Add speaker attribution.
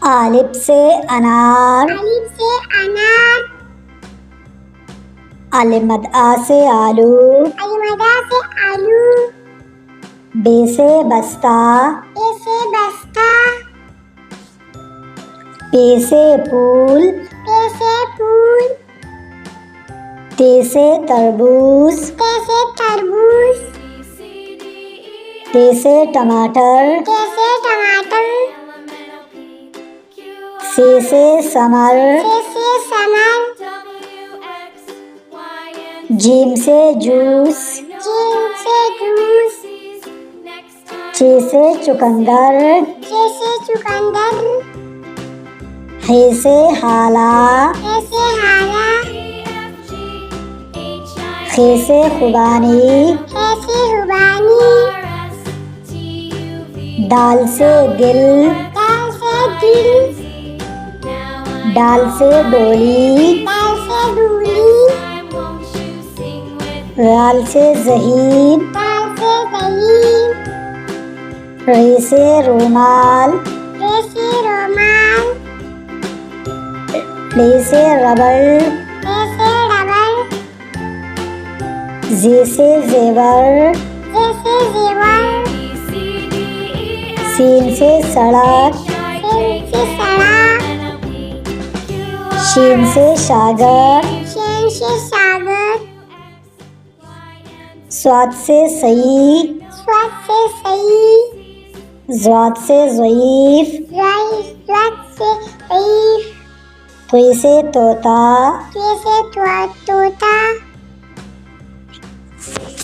Speaker 1: आलिफ से अनार,
Speaker 2: अलिफ से अनार,
Speaker 1: अलमदा से आलू,
Speaker 2: अलमदा से आलू,
Speaker 1: बे से बस्ता,
Speaker 2: ए से बस्ता,
Speaker 1: पे से फूल,
Speaker 2: पे से फूल,
Speaker 1: ते से तरबूज,
Speaker 2: ते से तरबूज,
Speaker 1: ते से टमाटर,
Speaker 2: ते से टमाटर,
Speaker 1: से समर,
Speaker 2: से समर,
Speaker 1: जीम से जूस,
Speaker 2: जीम से जूस,
Speaker 1: चे से चुकंदर,
Speaker 2: चे से चुकंदर,
Speaker 1: हे से हाला,
Speaker 2: हे से हाला,
Speaker 1: खे से खुबानी,
Speaker 2: हे से हुबानी,
Speaker 1: दाल से दिल,
Speaker 2: दाल से दिल,
Speaker 1: डाल से डोली,
Speaker 2: दाल से डूली,
Speaker 1: राल से ज़हीन,
Speaker 2: दाल से दही,
Speaker 1: रे से रुमाल,
Speaker 2: रे से रोमाल,
Speaker 1: ले से रबड़,
Speaker 2: रे से रबर,
Speaker 1: जे से जेवर,
Speaker 2: जे से जेवर,
Speaker 1: सीन से सड़क,
Speaker 2: सिन से सड़क,
Speaker 1: शीन से सागर,
Speaker 2: शेन से सागर,
Speaker 1: स्वाद से सही,
Speaker 2: स्वाद से सही,
Speaker 1: ज़्वाद से ज़ईफ,
Speaker 2: स्वाद से ज़ईफ,
Speaker 1: तुई से तोता,
Speaker 2: के से तोता,